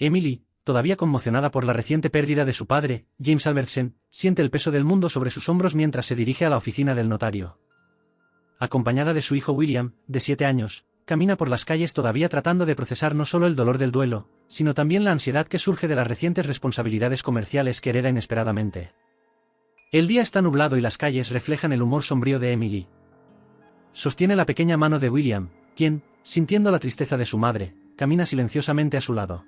Emily, todavía conmocionada por la reciente pérdida de su padre, James Albertsen, siente el peso del mundo sobre sus hombros mientras se dirige a la oficina del notario. Acompañada de su hijo William, de 7 años, camina por las calles todavía tratando de procesar no solo el dolor del duelo, sino también la ansiedad que surge de las recientes responsabilidades comerciales que hereda inesperadamente. El día está nublado y las calles reflejan el humor sombrío de Emily. Sostiene la pequeña mano de William, quien, sintiendo la tristeza de su madre, camina silenciosamente a su lado.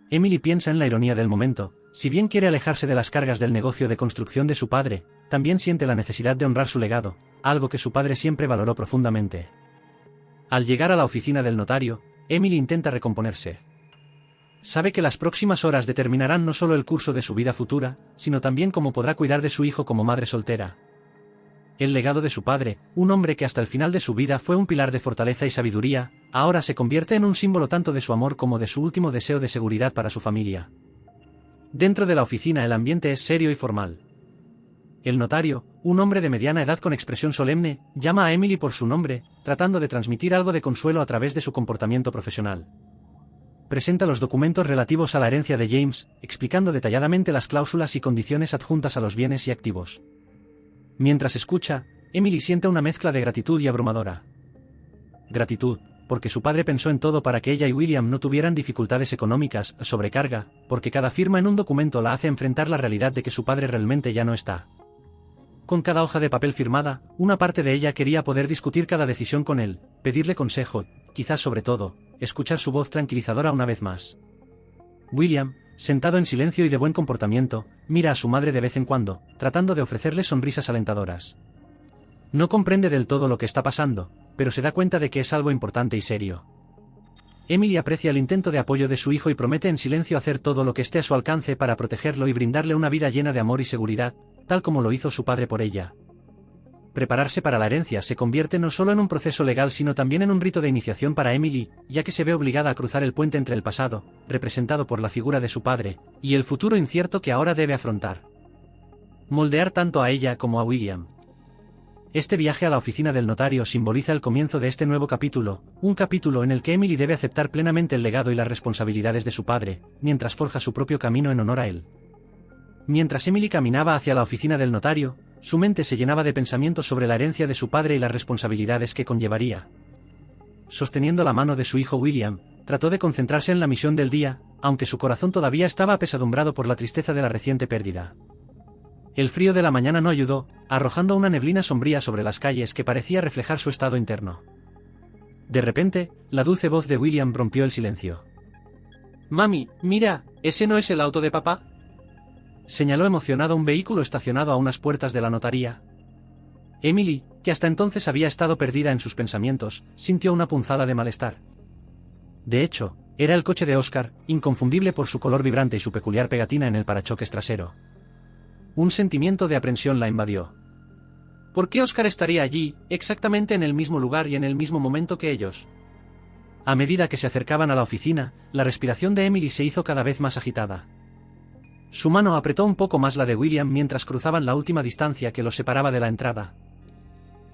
Emily piensa en la ironía del momento: si bien quiere alejarse de las cargas del negocio de construcción de su padre, también siente la necesidad de honrar su legado, algo que su padre siempre valoró profundamente. Al llegar a la oficina del notario, Emily intenta recomponerse. Sabe que las próximas horas determinarán no solo el curso de su vida futura, sino también cómo podrá cuidar de su hijo como madre soltera. El legado de su padre, un hombre que hasta el final de su vida fue un pilar de fortaleza y sabiduría, ahora se convierte en un símbolo tanto de su amor como de su último deseo de seguridad para su familia. Dentro de la oficina el ambiente es serio y formal. El notario, un hombre de mediana edad con expresión solemne, llama a Emily por su nombre, tratando de transmitir algo de consuelo a través de su comportamiento profesional. Presenta los documentos relativos a la herencia de James, explicando detalladamente las cláusulas y condiciones adjuntas a los bienes y activos. Mientras escucha, Emily siente una mezcla de gratitud y abrumadora. Gratitud, porque su padre pensó en todo para que ella y William no tuvieran dificultades económicas, sobrecarga, porque cada firma en un documento la hace enfrentar la realidad de que su padre realmente ya no está. Con cada hoja de papel firmada, una parte de ella quería poder discutir cada decisión con él, pedirle consejo, quizás sobre todo, escuchar su voz tranquilizadora una vez más. William, sentado en silencio y de buen comportamiento, mira a su madre de vez en cuando, tratando de ofrecerle sonrisas alentadoras. No comprende del todo lo que está pasando, pero se da cuenta de que es algo importante y serio. Emily aprecia el intento de apoyo de su hijo y promete en silencio hacer todo lo que esté a su alcance para protegerlo y brindarle una vida llena de amor y seguridad, tal como lo hizo su padre por ella. Prepararse para la herencia se convierte no solo en un proceso legal sino también en un rito de iniciación para Emily, ya que se ve obligada a cruzar el puente entre el pasado, representado por la figura de su padre, y el futuro incierto que ahora debe afrontar. Moldear tanto a ella como a William. Este viaje a la oficina del notario simboliza el comienzo de este nuevo capítulo, un capítulo en el que Emily debe aceptar plenamente el legado y las responsabilidades de su padre, mientras forja su propio camino en honor a él. Mientras Emily caminaba hacia la oficina del notario, su mente se llenaba de pensamientos sobre la herencia de su padre y las responsabilidades que conllevaría. Sosteniendo la mano de su hijo William, trató de concentrarse en la misión del día, aunque su corazón todavía estaba apesadumbrado por la tristeza de la reciente pérdida. El frío de la mañana no ayudó, arrojando una neblina sombría sobre las calles que parecía reflejar su estado interno. De repente, la dulce voz de William rompió el silencio. «Mami, mira, ¿ese no es el auto de papá?», señaló emocionado un vehículo estacionado a unas puertas de la notaría. Emily, que hasta entonces había estado perdida en sus pensamientos, sintió una punzada de malestar. De hecho, era el coche de Oscar, inconfundible por su color vibrante y su peculiar pegatina en el parachoques trasero. Un sentimiento de aprensión la invadió. ¿Por qué Oscar estaría allí, exactamente en el mismo lugar y en el mismo momento que ellos? A medida que se acercaban a la oficina, la respiración de Emily se hizo cada vez más agitada. Su mano apretó un poco más la de William mientras cruzaban la última distancia que los separaba de la entrada.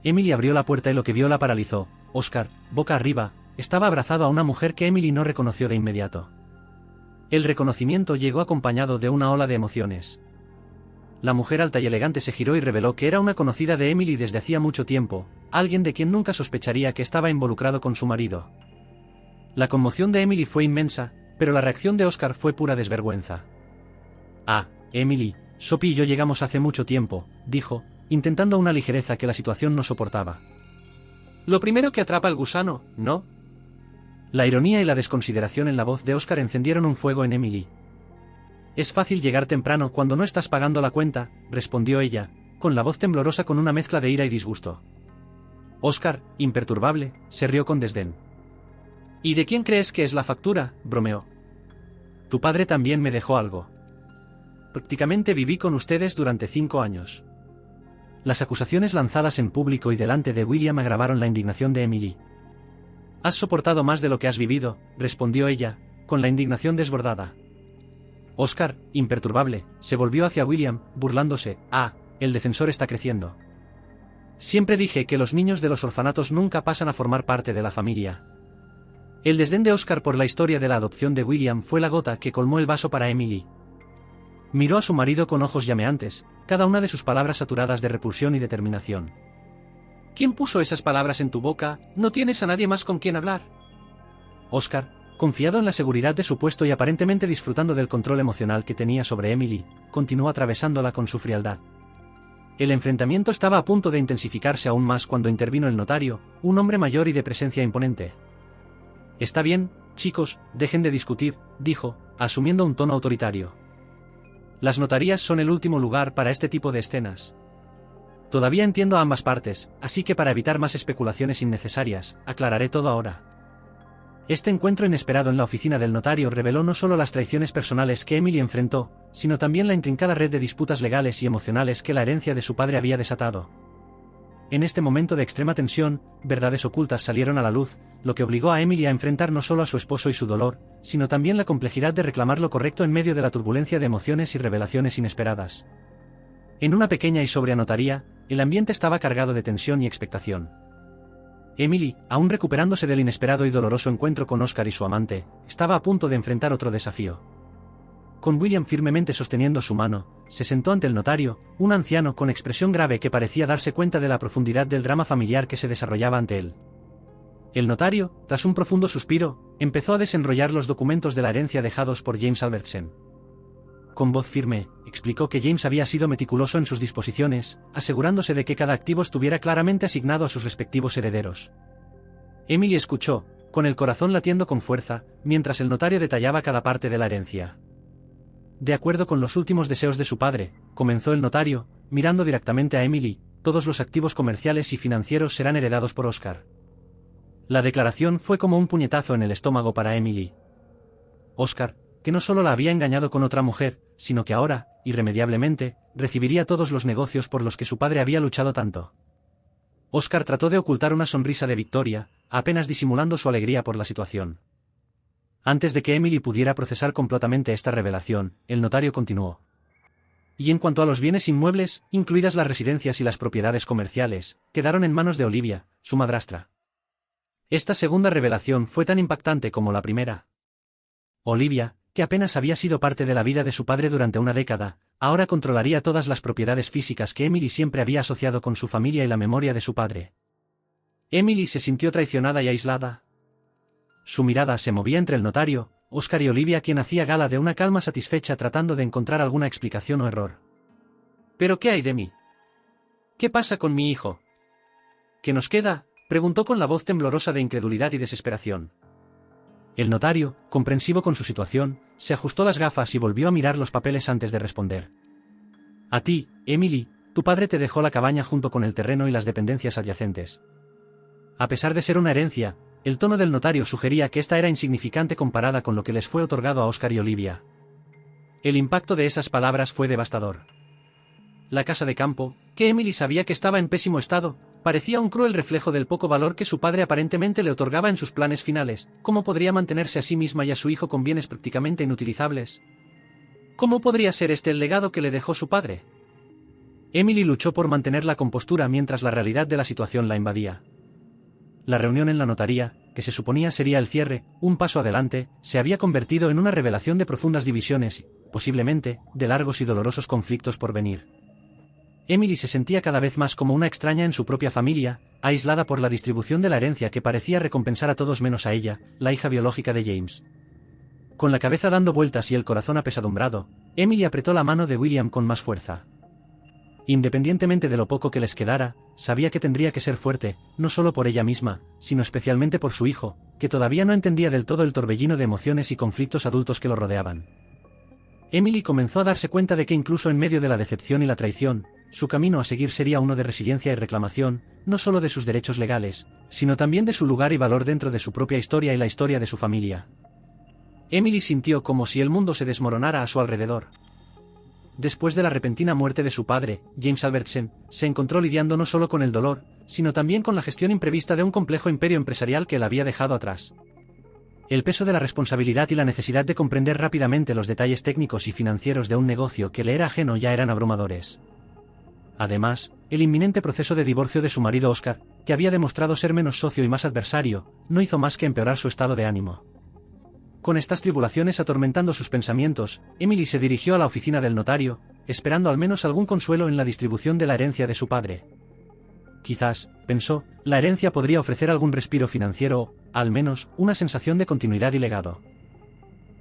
Emily abrió la puerta y lo que vio la paralizó. Oscar, boca arriba, estaba abrazado a una mujer que Emily no reconoció de inmediato. El reconocimiento llegó acompañado de una ola de emociones. La mujer alta y elegante se giró y reveló que era una conocida de Emily desde hacía mucho tiempo, alguien de quien nunca sospecharía que estaba involucrado con su marido. La conmoción de Emily fue inmensa, pero la reacción de Oscar fue pura desvergüenza. «Ah, Emily, Sophie y yo llegamos hace mucho tiempo», dijo, intentando una ligereza que la situación no soportaba. «Lo primero que atrapa al gusano, ¿no?». La ironía y la desconsideración en la voz de Oscar encendieron un fuego en Emily. «Es fácil llegar temprano cuando no estás pagando la cuenta», respondió ella, con la voz temblorosa con una mezcla de ira y disgusto. Oscar, imperturbable, se rió con desdén. «¿Y de quién crees que es la factura?», bromeó. «Tu padre también me dejó algo. Prácticamente viví con ustedes durante 5 años». Las acusaciones lanzadas en público y delante de William agravaron la indignación de Emily. «Has soportado más de lo que has vivido», respondió ella, con la indignación desbordada. Oscar, imperturbable, se volvió hacia William, burlándose. «Ah, el defensor está creciendo. Siempre dije que los niños de los orfanatos nunca pasan a formar parte de la familia». El desdén de Oscar por la historia de la adopción de William fue la gota que colmó el vaso para Emily. Miró a su marido con ojos llameantes, cada una de sus palabras saturadas de repulsión y determinación. ¿Quién puso esas palabras en tu boca? ¿No tienes a nadie más con quien hablar? Oscar, confiado en la seguridad de su puesto y aparentemente disfrutando del control emocional que tenía sobre Emily, continuó atravesándola con su frialdad. El enfrentamiento estaba a punto de intensificarse aún más cuando intervino el notario, un hombre mayor y de presencia imponente. «Está bien, chicos, dejen de discutir», dijo, asumiendo un tono autoritario. «Las notarías son el último lugar para este tipo de escenas. Todavía entiendo a ambas partes, así que para evitar más especulaciones innecesarias, aclararé todo ahora». Este encuentro inesperado en la oficina del notario reveló no solo las traiciones personales que Emily enfrentó, sino también la intrincada red de disputas legales y emocionales que la herencia de su padre había desatado. En este momento de extrema tensión, verdades ocultas salieron a la luz, lo que obligó a Emily a enfrentar no solo a su esposo y su dolor, sino también la complejidad de reclamar lo correcto en medio de la turbulencia de emociones y revelaciones inesperadas. En una pequeña y sobria notaría, el ambiente estaba cargado de tensión y expectación. Emily, aún recuperándose del inesperado y doloroso encuentro con Oscar y su amante, estaba a punto de enfrentar otro desafío. Con William firmemente sosteniendo su mano, se sentó ante el notario, un anciano con expresión grave que parecía darse cuenta de la profundidad del drama familiar que se desarrollaba ante él. El notario, tras un profundo suspiro, empezó a desenrollar los documentos de la herencia dejados por James Albertsen. Con voz firme, explicó que James había sido meticuloso en sus disposiciones, asegurándose de que cada activo estuviera claramente asignado a sus respectivos herederos. Emily escuchó, con el corazón latiendo con fuerza, mientras el notario detallaba cada parte de la herencia. De acuerdo con los últimos deseos de su padre, comenzó el notario, mirando directamente a Emily, todos los activos comerciales y financieros serán heredados por Oscar. La declaración fue como un puñetazo en el estómago para Emily. Oscar, que no solo la había engañado con otra mujer, sino que ahora, irremediablemente, recibiría todos los negocios por los que su padre había luchado tanto. Oscar trató de ocultar una sonrisa de victoria, apenas disimulando su alegría por la situación. Antes de que Emily pudiera procesar completamente esta revelación, el notario continuó. Y en cuanto a los bienes inmuebles, incluidas las residencias y las propiedades comerciales, quedaron en manos de Olivia, su madrastra. Esta segunda revelación fue tan impactante como la primera. Olivia, que apenas había sido parte de la vida de su padre durante una década, ahora controlaría todas las propiedades físicas que Emily siempre había asociado con su familia y la memoria de su padre. Emily se sintió traicionada y aislada. Su mirada se movía entre el notario, Oscar y Olivia, quien hacía gala de una calma satisfecha tratando de encontrar alguna explicación o error. ¿Pero qué hay de mí? ¿Qué pasa con mi hijo? ¿Qué nos queda?, preguntó con la voz temblorosa de incredulidad y desesperación. El notario, comprensivo con su situación, se ajustó las gafas y volvió a mirar los papeles antes de responder. A ti, Emily, tu padre te dejó la cabaña junto con el terreno y las dependencias adyacentes. A pesar de ser una herencia, el tono del notario sugería que esta era insignificante comparada con lo que les fue otorgado a Oscar y Olivia. El impacto de esas palabras fue devastador. La casa de campo, que Emily sabía que estaba en pésimo estado, parecía un cruel reflejo del poco valor que su padre aparentemente le otorgaba en sus planes finales. ¿Cómo podría mantenerse a sí misma y a su hijo con bienes prácticamente inutilizables? ¿Cómo podría ser este el legado que le dejó su padre? Emily luchó por mantener la compostura mientras la realidad de la situación la invadía. La reunión en la notaría, que se suponía sería el cierre, un paso adelante, se había convertido en una revelación de profundas divisiones y, posiblemente, de largos y dolorosos conflictos por venir. Emily se sentía cada vez más como una extraña en su propia familia, aislada por la distribución de la herencia que parecía recompensar a todos menos a ella, la hija biológica de James. Con la cabeza dando vueltas y el corazón apesadumbrado, Emily apretó la mano de William con más fuerza. Independientemente de lo poco que les quedara, sabía que tendría que ser fuerte, no solo por ella misma, sino especialmente por su hijo, que todavía no entendía del todo el torbellino de emociones y conflictos adultos que lo rodeaban. Emily comenzó a darse cuenta de que incluso en medio de la decepción y la traición, su camino a seguir sería uno de resiliencia y reclamación, no solo de sus derechos legales, sino también de su lugar y valor dentro de su propia historia y la historia de su familia. Emily sintió como si el mundo se desmoronara a su alrededor. Después de la repentina muerte de su padre, James Albertsen, se encontró lidiando no solo con el dolor, sino también con la gestión imprevista de un complejo imperio empresarial que él había dejado atrás. El peso de la responsabilidad y la necesidad de comprender rápidamente los detalles técnicos y financieros de un negocio que le era ajeno ya eran abrumadores. Además, el inminente proceso de divorcio de su marido Oscar, que había demostrado ser menos socio y más adversario, no hizo más que empeorar su estado de ánimo. Con estas tribulaciones atormentando sus pensamientos, Emily se dirigió a la oficina del notario, esperando al menos algún consuelo en la distribución de la herencia de su padre. Quizás, pensó, la herencia podría ofrecer algún respiro financiero o, al menos, una sensación de continuidad y legado.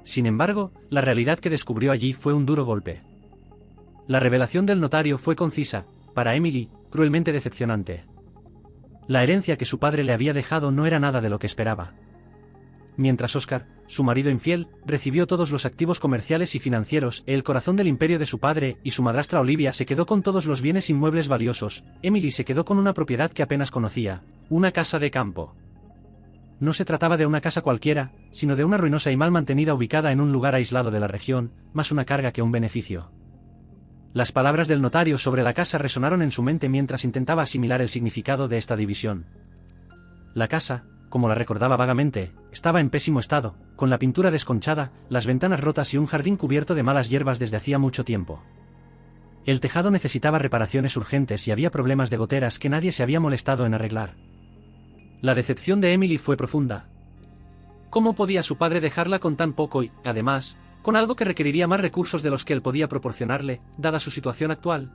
Sin embargo, la realidad que descubrió allí fue un duro golpe. La revelación del notario fue concisa, para Emily, cruelmente decepcionante. La herencia que su padre le había dejado no era nada de lo que esperaba. Mientras Oscar, su marido infiel, recibió todos los activos comerciales y financieros, el corazón del imperio de su padre y su madrastra Olivia se quedó con todos los bienes inmuebles valiosos, Emily se quedó con una propiedad que apenas conocía, una casa de campo. No se trataba de una casa cualquiera, sino de una ruinosa y mal mantenida ubicada en un lugar aislado de la región, más una carga que un beneficio. Las palabras del notario sobre la casa resonaron en su mente mientras intentaba asimilar el significado de esta división. La casa, como la recordaba vagamente, estaba en pésimo estado, con la pintura desconchada, las ventanas rotas y un jardín cubierto de malas hierbas desde hacía mucho tiempo. El tejado necesitaba reparaciones urgentes y había problemas de goteras que nadie se había molestado en arreglar. La decepción de Emily fue profunda. ¿Cómo podía su padre dejarla con tan poco y, además, con algo que requeriría más recursos de los que él podía proporcionarle, dada su situación actual?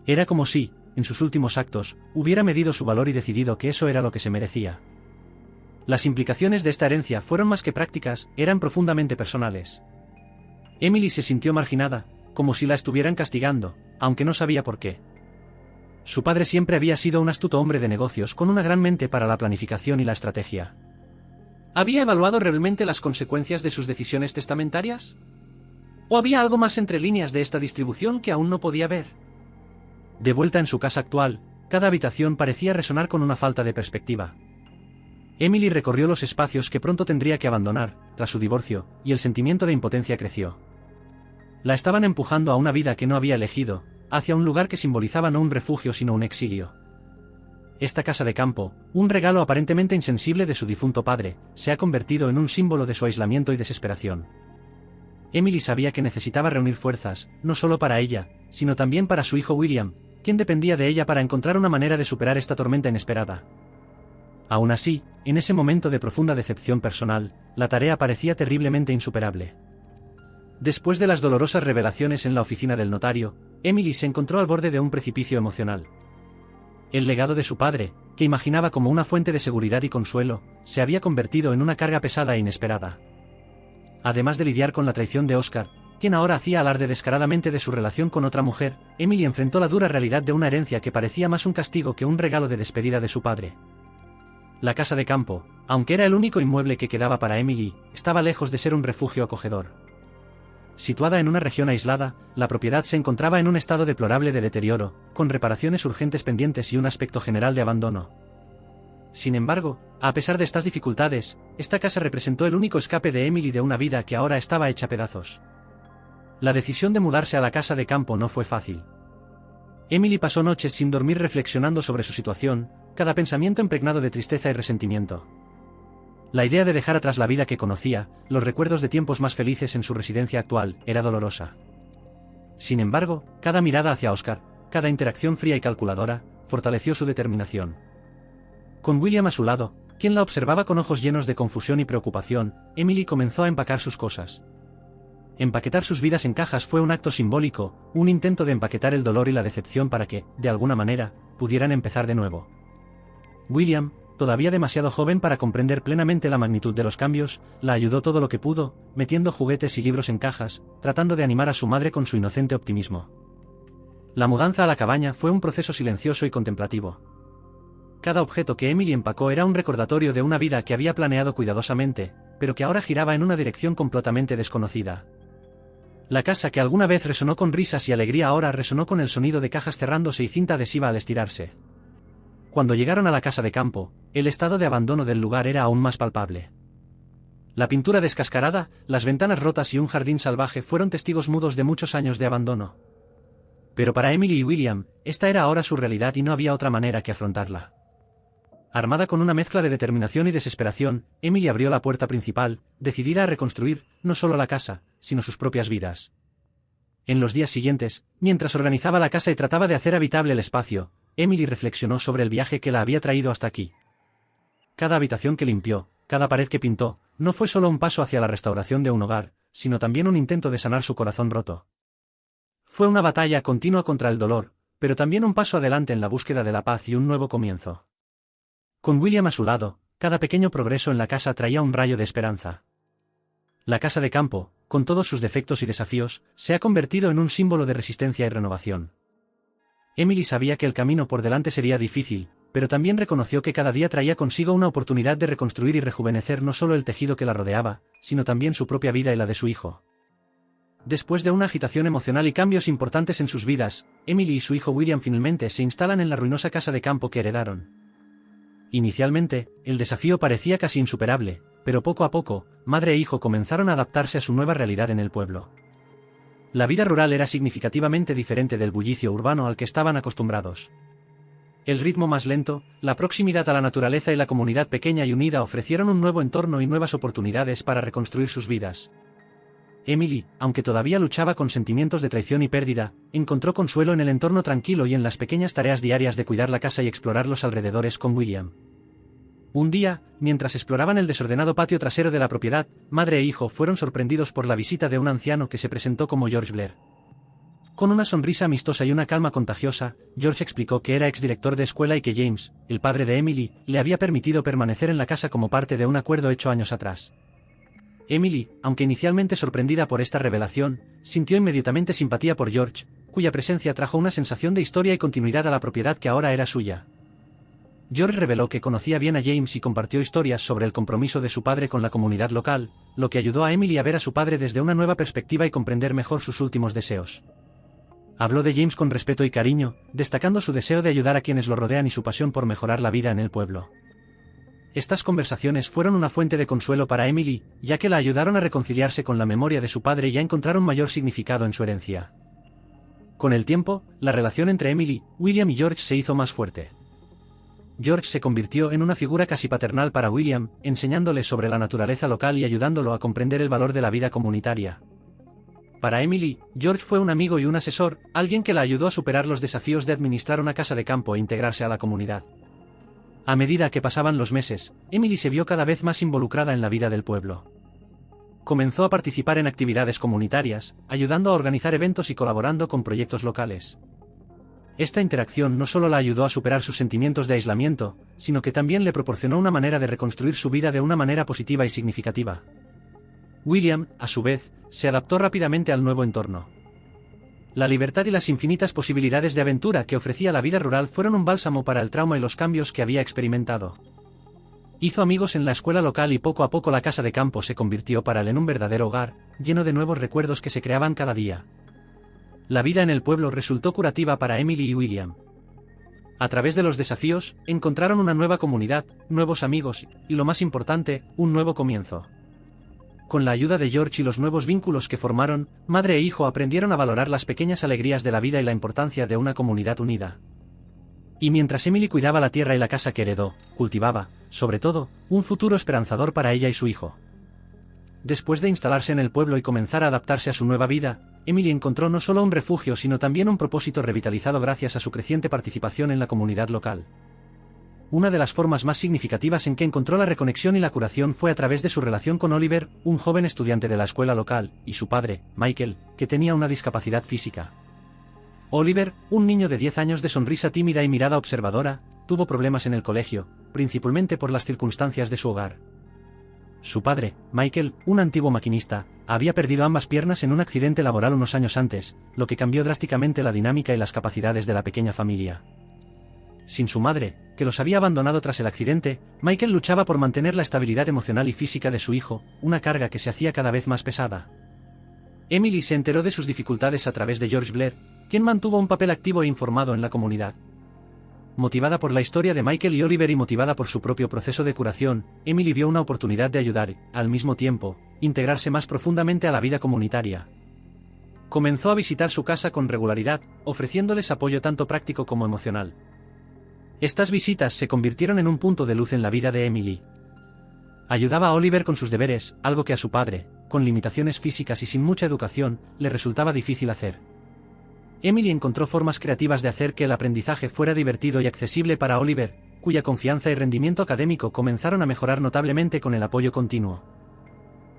Era como si, en sus últimos actos, hubiera medido su valor y decidido que eso era lo que se merecía. Las implicaciones de esta herencia fueron más que prácticas, eran profundamente personales. Emily se sintió marginada, como si la estuvieran castigando, aunque no sabía por qué. Su padre siempre había sido un astuto hombre de negocios con una gran mente para la planificación y la estrategia. ¿Había evaluado realmente las consecuencias de sus decisiones testamentarias? ¿O había algo más entre líneas de esta distribución que aún no podía ver? De vuelta en su casa actual, cada habitación parecía resonar con una falta de perspectiva. Emily recorrió los espacios que pronto tendría que abandonar, tras su divorcio, y el sentimiento de impotencia creció. La estaban empujando a una vida que no había elegido, hacia un lugar que simbolizaba no un refugio sino un exilio. Esta casa de campo, un regalo aparentemente insensible de su difunto padre, se ha convertido en un símbolo de su aislamiento y desesperación. Emily sabía que necesitaba reunir fuerzas, no solo para ella, sino también para su hijo William, quien dependía de ella para encontrar una manera de superar esta tormenta inesperada. Aún así, en ese momento de profunda decepción personal, la tarea parecía terriblemente insuperable. Después de las dolorosas revelaciones en la oficina del notario, Emily se encontró al borde de un precipicio emocional. El legado de su padre, que imaginaba como una fuente de seguridad y consuelo, se había convertido en una carga pesada e inesperada. Además de lidiar con la traición de Oscar, quien ahora hacía alarde descaradamente de su relación con otra mujer, Emily enfrentó la dura realidad de una herencia que parecía más un castigo que un regalo de despedida de su padre. La casa de campo, aunque era el único inmueble que quedaba para Emily, estaba lejos de ser un refugio acogedor. Situada en una región aislada, la propiedad se encontraba en un estado deplorable de deterioro, con reparaciones urgentes pendientes y un aspecto general de abandono. Sin embargo, a pesar de estas dificultades, esta casa representó el único escape de Emily de una vida que ahora estaba hecha pedazos. La decisión de mudarse a la casa de campo no fue fácil. Emily pasó noches sin dormir reflexionando sobre su situación, cada pensamiento impregnado de tristeza y resentimiento. La idea de dejar atrás la vida que conocía, los recuerdos de tiempos más felices en su residencia actual, era dolorosa. Sin embargo, cada mirada hacia Oscar, cada interacción fría y calculadora, fortaleció su determinación. Con William a su lado, quien la observaba con ojos llenos de confusión y preocupación, Emily comenzó a empacar sus cosas. Empaquetar sus vidas en cajas fue un acto simbólico, un intento de empaquetar el dolor y la decepción para que, de alguna manera, pudieran empezar de nuevo. William, todavía demasiado joven para comprender plenamente la magnitud de los cambios, la ayudó todo lo que pudo, metiendo juguetes y libros en cajas, tratando de animar a su madre con su inocente optimismo. La mudanza a la cabaña fue un proceso silencioso y contemplativo. Cada objeto que Emily empacó era un recordatorio de una vida que había planeado cuidadosamente, pero que ahora giraba en una dirección completamente desconocida. La casa que alguna vez resonó con risas y alegría ahora resonó con el sonido de cajas cerrándose y cinta adhesiva al estirarse. Cuando llegaron a la casa de campo, el estado de abandono del lugar era aún más palpable. La pintura descascarada, las ventanas rotas y un jardín salvaje fueron testigos mudos de muchos años de abandono. Pero para Emily y William, esta era ahora su realidad y no había otra manera que afrontarla. Armada con una mezcla de determinación y desesperación, Emily abrió la puerta principal, decidida a reconstruir, no solo la casa, sino sus propias vidas. En los días siguientes, mientras organizaba la casa y trataba de hacer habitable el espacio, Emily reflexionó sobre el viaje que la había traído hasta aquí. Cada habitación que limpió, cada pared que pintó, no fue solo un paso hacia la restauración de un hogar, sino también un intento de sanar su corazón roto. Fue una batalla continua contra el dolor, pero también un paso adelante en la búsqueda de la paz y un nuevo comienzo. Con William a su lado, cada pequeño progreso en la casa traía un rayo de esperanza. La casa de campo, con todos sus defectos y desafíos, se ha convertido en un símbolo de resistencia y renovación. Emily sabía que el camino por delante sería difícil, pero también reconoció que cada día traía consigo una oportunidad de reconstruir y rejuvenecer no solo el tejido que la rodeaba, sino también su propia vida y la de su hijo. Después de una agitación emocional y cambios importantes en sus vidas, Emily y su hijo William finalmente se instalan en la ruinosa casa de campo que heredaron. Inicialmente, el desafío parecía casi insuperable, pero poco a poco, madre e hijo comenzaron a adaptarse a su nueva realidad en el pueblo. La vida rural era significativamente diferente del bullicio urbano al que estaban acostumbrados. El ritmo más lento, la proximidad a la naturaleza y la comunidad pequeña y unida ofrecieron un nuevo entorno y nuevas oportunidades para reconstruir sus vidas. Emily, aunque todavía luchaba con sentimientos de traición y pérdida, encontró consuelo en el entorno tranquilo y en las pequeñas tareas diarias de cuidar la casa y explorar los alrededores con William. Un día, mientras exploraban el desordenado patio trasero de la propiedad, madre e hijo fueron sorprendidos por la visita de un anciano que se presentó como George Blair. Con una sonrisa amistosa y una calma contagiosa, George explicó que era exdirector de escuela y que James, el padre de Emily, le había permitido permanecer en la casa como parte de un acuerdo hecho años atrás. Emily, aunque inicialmente sorprendida por esta revelación, sintió inmediatamente simpatía por George, cuya presencia trajo una sensación de historia y continuidad a la propiedad que ahora era suya. George reveló que conocía bien a James y compartió historias sobre el compromiso de su padre con la comunidad local, lo que ayudó a Emily a ver a su padre desde una nueva perspectiva y comprender mejor sus últimos deseos. Habló de James con respeto y cariño, destacando su deseo de ayudar a quienes lo rodean y su pasión por mejorar la vida en el pueblo. Estas conversaciones fueron una fuente de consuelo para Emily, ya que la ayudaron a reconciliarse con la memoria de su padre y a encontrar un mayor significado en su herencia. Con el tiempo, la relación entre Emily, William y George se hizo más fuerte. George se convirtió en una figura casi paternal para William, enseñándole sobre la naturaleza local y ayudándolo a comprender el valor de la vida comunitaria. Para Emily, George fue un amigo y un asesor, alguien que la ayudó a superar los desafíos de administrar una casa de campo e integrarse a la comunidad. A medida que pasaban los meses, Emily se vio cada vez más involucrada en la vida del pueblo. Comenzó a participar en actividades comunitarias, ayudando a organizar eventos y colaborando con proyectos locales. Esta interacción no solo la ayudó a superar sus sentimientos de aislamiento, sino que también le proporcionó una manera de reconstruir su vida de una manera positiva y significativa. William, a su vez, se adaptó rápidamente al nuevo entorno. La libertad y las infinitas posibilidades de aventura que ofrecía la vida rural fueron un bálsamo para el trauma y los cambios que había experimentado. Hizo amigos en la escuela local y poco a poco la casa de campo se convirtió para él en un verdadero hogar, lleno de nuevos recuerdos que se creaban cada día. La vida en el pueblo resultó curativa para Emily y William. A través de los desafíos, encontraron una nueva comunidad, nuevos amigos y, lo más importante, un nuevo comienzo. Con la ayuda de George y los nuevos vínculos que formaron, madre e hijo aprendieron a valorar las pequeñas alegrías de la vida y la importancia de una comunidad unida. Y mientras Emily cuidaba la tierra y la casa que heredó, cultivaba, sobre todo, un futuro esperanzador para ella y su hijo. Después de instalarse en el pueblo y comenzar a adaptarse a su nueva vida, Emily encontró no solo un refugio sino también un propósito revitalizado gracias a su creciente participación en la comunidad local. Una de las formas más significativas en que encontró la reconexión y la curación fue a través de su relación con Oliver, un joven estudiante de la escuela local, y su padre, Michael, que tenía una discapacidad física. Oliver, un niño de 10 años de sonrisa tímida y mirada observadora, tuvo problemas en el colegio, principalmente por las circunstancias de su hogar. Su padre, Michael, un antiguo maquinista, había perdido ambas piernas en un accidente laboral unos años antes, lo que cambió drásticamente la dinámica y las capacidades de la pequeña familia. Sin su madre, que los había abandonado tras el accidente, Michael luchaba por mantener la estabilidad emocional y física de su hijo, una carga que se hacía cada vez más pesada. Emily se enteró de sus dificultades a través de George Blair, quien mantuvo un papel activo e informado en la comunidad. Motivada por la historia de Michael y Oliver y motivada por su propio proceso de curación, Emily vio una oportunidad de ayudar y, al mismo tiempo, integrarse más profundamente a la vida comunitaria. Comenzó a visitar su casa con regularidad, ofreciéndoles apoyo tanto práctico como emocional. Estas visitas se convirtieron en un punto de luz en la vida de Emily. Ayudaba a Oliver con sus deberes, algo que a su padre, con con limitaciones físicas y sin mucha educación, le resultaba difícil hacer. Emily encontró formas creativas de hacer que el aprendizaje fuera divertido y accesible para Oliver, cuya confianza y rendimiento académico comenzaron a mejorar notablemente con el apoyo continuo.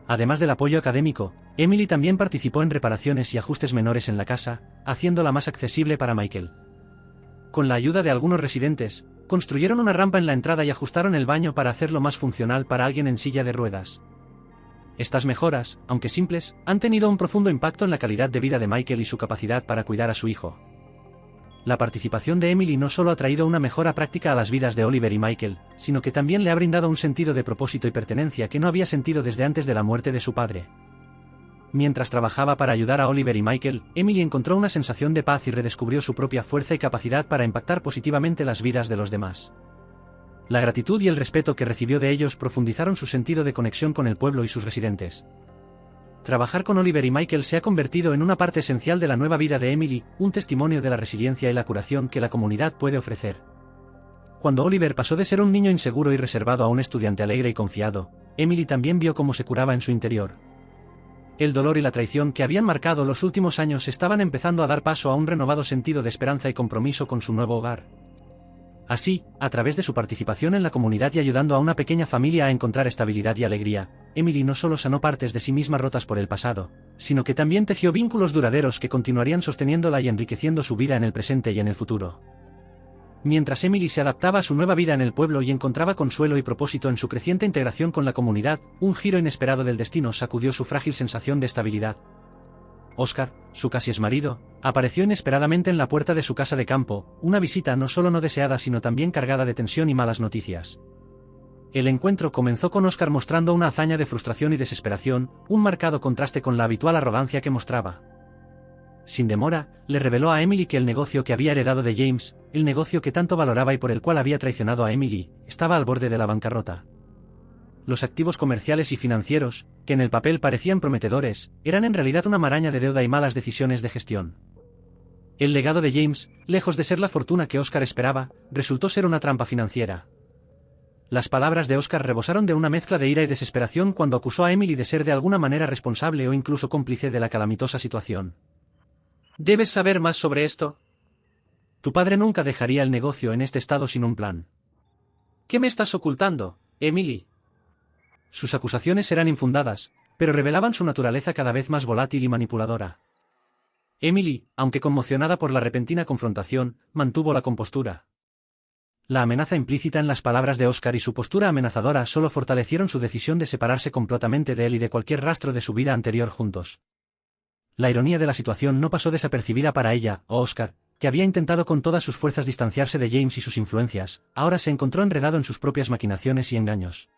Además del apoyo académico, Emily también participó en reparaciones y ajustes menores en la casa, haciéndola más accesible para Michael. Con la ayuda de algunos residentes, construyeron una rampa en la entrada y ajustaron el baño para hacerlo más funcional para alguien en silla de ruedas. Estas mejoras, aunque simples, han tenido un profundo impacto en la calidad de vida de Michael y su capacidad para cuidar a su hijo. La participación de Emily no solo ha traído una mejora práctica a las vidas de Oliver y Michael, sino que también le ha brindado un sentido de propósito y pertenencia que no había sentido desde antes de la muerte de su padre. Mientras trabajaba para ayudar a Oliver y Michael, Emily encontró una sensación de paz y redescubrió su propia fuerza y capacidad para impactar positivamente las vidas de los demás. La gratitud y el respeto que recibió de ellos profundizaron su sentido de conexión con el pueblo y sus residentes. Trabajar con Oliver y Michael se ha convertido en una parte esencial de la nueva vida de Emily, un testimonio de la resiliencia y la curación que la comunidad puede ofrecer. Cuando Oliver pasó de ser un niño inseguro y reservado a un estudiante alegre y confiado, Emily también vio cómo se curaba en su interior. El dolor y la traición que habían marcado los últimos años estaban empezando a dar paso a un renovado sentido de esperanza y compromiso con su nuevo hogar. Así, a través de su participación en la comunidad y ayudando a una pequeña familia a encontrar estabilidad y alegría, Emily no solo sanó partes de sí misma rotas por el pasado, sino que también tejió vínculos duraderos que continuarían sosteniéndola y enriqueciendo su vida en el presente y en el futuro. Mientras Emily se adaptaba a su nueva vida en el pueblo y encontraba consuelo y propósito en su creciente integración con la comunidad, un giro inesperado del destino sacudió su frágil sensación de estabilidad. Oscar, su casi exmarido, apareció inesperadamente en la puerta de su casa de campo, una visita no solo no deseada sino también cargada de tensión y malas noticias. El encuentro comenzó con Oscar mostrando una hazaña de frustración y desesperación, un marcado contraste con la habitual arrogancia que mostraba. Sin demora, le reveló a Emily que el negocio que había heredado de James, el negocio que tanto valoraba y por el cual había traicionado a Emily, estaba al borde de la bancarrota. Los activos comerciales y financieros, que en el papel parecían prometedores, eran en realidad una maraña de deuda y malas decisiones de gestión. El legado de James, lejos de ser la fortuna que Oscar esperaba, resultó ser una trampa financiera. Las palabras de Oscar rebosaron de una mezcla de ira y desesperación cuando acusó a Emily de ser de alguna manera responsable o incluso cómplice de la calamitosa situación. ¿Debes saber más sobre esto? Tu padre nunca dejaría el negocio en este estado sin un plan. ¿Qué me estás ocultando, Emily? Sus acusaciones eran infundadas, pero revelaban su naturaleza cada vez más volátil y manipuladora. Emily, aunque conmocionada por la repentina confrontación, mantuvo la compostura. La amenaza implícita en las palabras de Oscar y su postura amenazadora solo fortalecieron su decisión de separarse completamente de él y de cualquier rastro de su vida anterior juntos. La ironía de la situación no pasó desapercibida para ella, o Oscar, que había intentado con todas sus fuerzas distanciarse de James y sus influencias, ahora se encontró enredado en sus propias maquinaciones y engaños.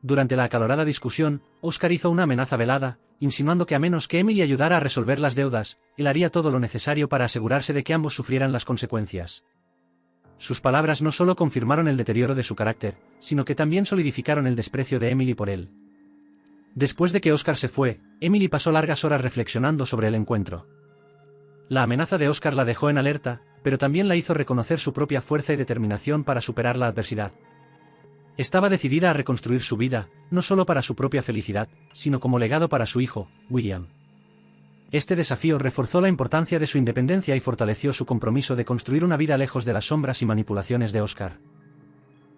Durante la acalorada discusión, Oscar hizo una amenaza velada, insinuando que a menos que Emily ayudara a resolver las deudas, él haría todo lo necesario para asegurarse de que ambos sufrieran las consecuencias. Sus palabras no solo confirmaron el deterioro de su carácter, sino que también solidificaron el desprecio de Emily por él. Después de que Oscar se fue, Emily pasó largas horas reflexionando sobre el encuentro. La amenaza de Oscar la dejó en alerta, pero también la hizo reconocer su propia fuerza y determinación para superar la adversidad. Estaba decidida a reconstruir su vida, no solo para su propia felicidad, sino como legado para su hijo, William. Este desafío reforzó la importancia de su independencia y fortaleció su compromiso de construir una vida lejos de las sombras y manipulaciones de Oscar.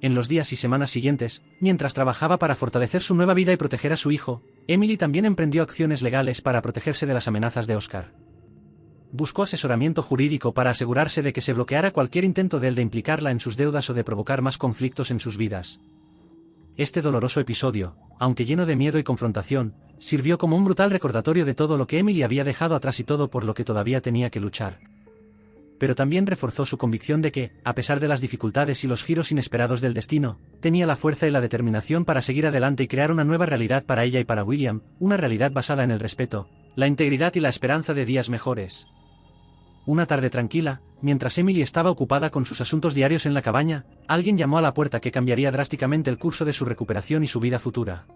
En los días y semanas siguientes, mientras trabajaba para fortalecer su nueva vida y proteger a su hijo, Emily también emprendió acciones legales para protegerse de las amenazas de Oscar. Buscó asesoramiento jurídico para asegurarse de que se bloqueara cualquier intento de él de implicarla en sus deudas o de provocar más conflictos en sus vidas. Este doloroso episodio, aunque lleno de miedo y confrontación, sirvió como un brutal recordatorio de todo lo que Emily había dejado atrás y todo por lo que todavía tenía que luchar. Pero también reforzó su convicción de que, a pesar de las dificultades y los giros inesperados del destino, tenía la fuerza y la determinación para seguir adelante y crear una nueva realidad para ella y para William, una realidad basada en el respeto, la integridad y la esperanza de días mejores. Una tarde tranquila, mientras Emily estaba ocupada con sus asuntos diarios en la cabaña, alguien llamó a la puerta que cambiaría drásticamente el curso de su recuperación y su vida futura.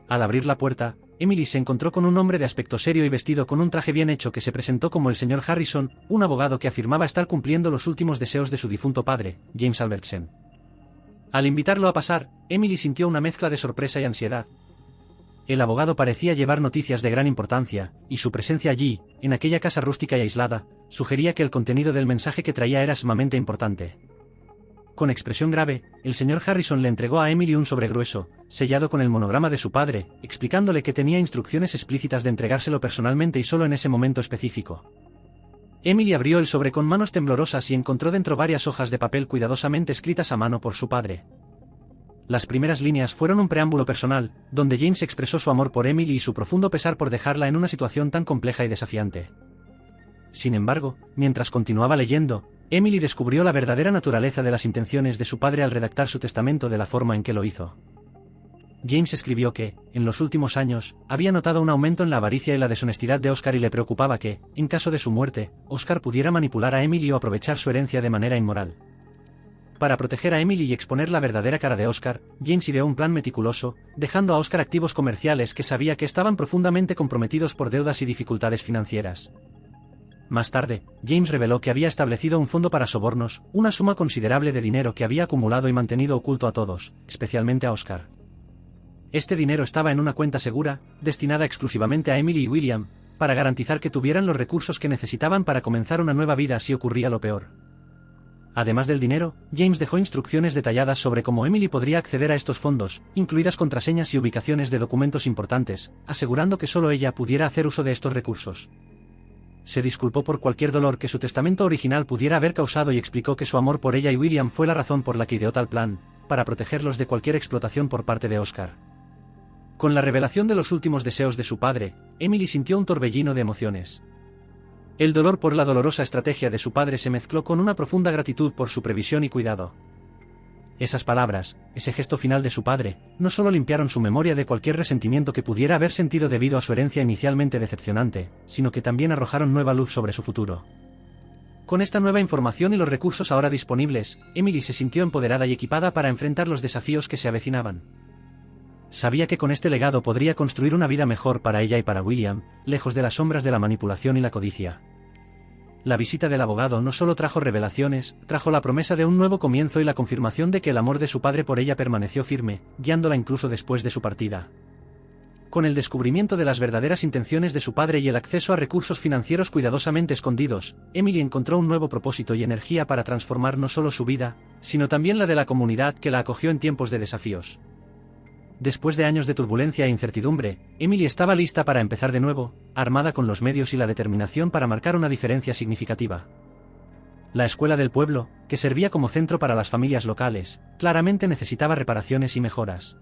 Al abrir la puerta, Emily se encontró con un hombre de aspecto serio y vestido con un traje bien hecho que se presentó como el señor Harrison, un abogado que afirmaba estar cumpliendo los últimos deseos de su difunto padre, James Albertsen. Al invitarlo a pasar, Emily sintió una mezcla de sorpresa y ansiedad. El abogado parecía llevar noticias de gran importancia, y su presencia allí, en aquella casa rústica y aislada, sugería que el contenido del mensaje que traía era sumamente importante. Con expresión grave, el señor Harrison le entregó a Emily un sobre grueso, sellado con el monograma de su padre, explicándole que tenía instrucciones explícitas de entregárselo personalmente y solo en ese momento específico. Emily abrió el sobre con manos temblorosas y encontró dentro varias hojas de papel cuidadosamente escritas a mano por su padre. Las primeras líneas fueron un preámbulo personal, donde James expresó su amor por Emily y su profundo pesar por dejarla en una situación tan compleja y desafiante. Sin embargo, mientras continuaba leyendo, Emily descubrió la verdadera naturaleza de las intenciones de su padre al redactar su testamento de la forma en que lo hizo. James escribió que, en los últimos años, había notado un aumento en la avaricia y la deshonestidad de Oscar y le preocupaba que, en caso de su muerte, Oscar pudiera manipular a Emily o aprovechar su herencia de manera inmoral. Para proteger a Emily y exponer la verdadera cara de Oscar, James ideó un plan meticuloso, dejando a Oscar activos comerciales que sabía que estaban profundamente comprometidos por deudas y dificultades financieras. Más tarde, James reveló que había establecido un fondo para sobornos, una suma considerable de dinero que había acumulado y mantenido oculto a todos, especialmente a Oscar. Este dinero estaba en una cuenta segura, destinada exclusivamente a Emily y William, para garantizar que tuvieran los recursos que necesitaban para comenzar una nueva vida si ocurría lo peor. Además del dinero, James dejó instrucciones detalladas sobre cómo Emily podría acceder a estos fondos, incluidas contraseñas y ubicaciones de documentos importantes, asegurando que solo ella pudiera hacer uso de estos recursos. Se disculpó por cualquier dolor que su testamento original pudiera haber causado y explicó que su amor por ella y William fue la razón por la que ideó tal plan, para protegerlos de cualquier explotación por parte de Oscar. Con la revelación de los últimos deseos de su padre, Emily sintió un torbellino de emociones. El dolor por la dolorosa estrategia de su padre se mezcló con una profunda gratitud por su previsión y cuidado. Esas palabras, ese gesto final de su padre, no solo limpiaron su memoria de cualquier resentimiento que pudiera haber sentido debido a su herencia inicialmente decepcionante, sino que también arrojaron nueva luz sobre su futuro. Con esta nueva información y los recursos ahora disponibles, Emily se sintió empoderada y equipada para enfrentar los desafíos que se avecinaban. Sabía que con este legado podría construir una vida mejor para ella y para William, lejos de las sombras de la manipulación y la codicia. La visita del abogado no solo trajo revelaciones, trajo la promesa de un nuevo comienzo y la confirmación de que el amor de su padre por ella permaneció firme, guiándola incluso después de su partida. Con el descubrimiento de las verdaderas intenciones de su padre y el acceso a recursos financieros cuidadosamente escondidos, Emily encontró un nuevo propósito y energía para transformar no solo su vida, sino también la de la comunidad que la acogió en tiempos de desafíos. Después de años de turbulencia e incertidumbre, Emily estaba lista para empezar de nuevo, armada con los medios y la determinación para marcar una diferencia significativa. La escuela del pueblo, que servía como centro para las familias locales, claramente necesitaba reparaciones y mejoras.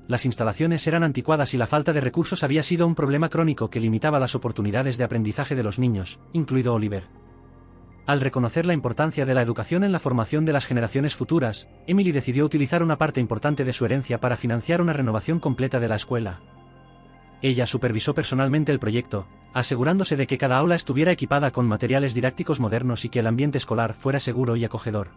Las instalaciones eran anticuadas y la falta de recursos había sido un problema crónico que limitaba las oportunidades de aprendizaje de los niños, incluido Oliver. Al reconocer la importancia de la educación en la formación de las generaciones futuras, Emily decidió utilizar una parte importante de su herencia para financiar una renovación completa de la escuela. Ella supervisó personalmente el proyecto, asegurándose de que cada aula estuviera equipada con materiales didácticos modernos y que el ambiente escolar fuera seguro y acogedor.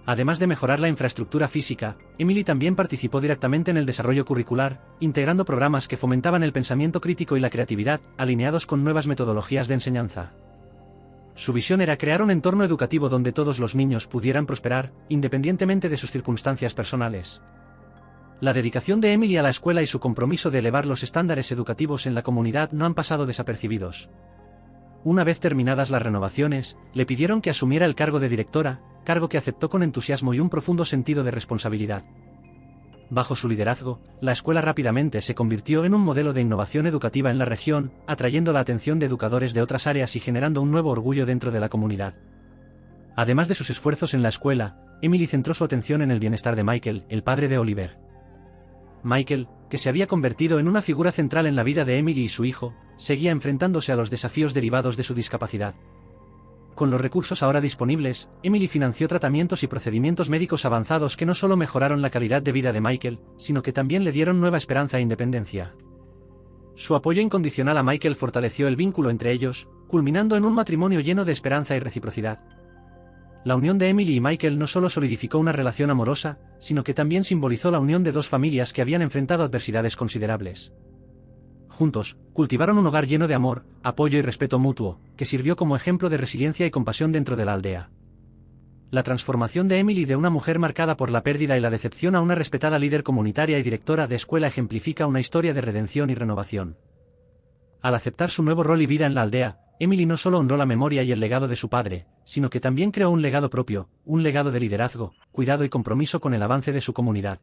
Además de mejorar la infraestructura física, Emily también participó directamente en el desarrollo curricular, integrando programas que fomentaban el pensamiento crítico y la creatividad, alineados con nuevas metodologías de enseñanza. Su visión era crear un entorno educativo donde todos los niños pudieran prosperar, independientemente de sus circunstancias personales. La dedicación de Emily a la escuela y su compromiso de elevar los estándares educativos en la comunidad no han pasado desapercibidos. Una vez terminadas las renovaciones, le pidieron que asumiera el cargo de directora, cargo que aceptó con entusiasmo y un profundo sentido de responsabilidad. Bajo su liderazgo, la escuela rápidamente se convirtió en un modelo de innovación educativa en la región, atrayendo la atención de educadores de otras áreas y generando un nuevo orgullo dentro de la comunidad. Además de sus esfuerzos en la escuela, Emily centró su atención en el bienestar de Michael, el padre de Oliver. Michael, que se había convertido en una figura central en la vida de Emily y su hijo, seguía enfrentándose a los desafíos derivados de su discapacidad. Con los recursos ahora disponibles, Emily financió tratamientos y procedimientos médicos avanzados que no solo mejoraron la calidad de vida de Michael, sino que también le dieron nueva esperanza e independencia. Su apoyo incondicional a Michael fortaleció el vínculo entre ellos, culminando en un matrimonio lleno de esperanza y reciprocidad. La unión de Emily y Michael no solo solidificó una relación amorosa, sino que también simbolizó la unión de dos familias que habían enfrentado adversidades considerables. Juntos, cultivaron un hogar lleno de amor, apoyo y respeto mutuo, que sirvió como ejemplo de resiliencia y compasión dentro de la aldea. La transformación de Emily de una mujer marcada por la pérdida y la decepción a una respetada líder comunitaria y directora de escuela ejemplifica una historia de redención y renovación. Al aceptar su nuevo rol y vida en la aldea, Emily no solo honró la memoria y el legado de su padre, sino que también creó un legado propio, un legado de liderazgo, cuidado y compromiso con el avance de su comunidad.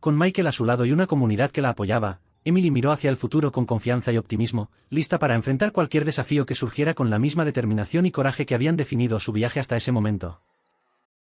Con Michael a su lado y una comunidad que la apoyaba, Emily miró hacia el futuro con confianza y optimismo, lista para enfrentar cualquier desafío que surgiera con la misma determinación y coraje que habían definido su viaje hasta ese momento.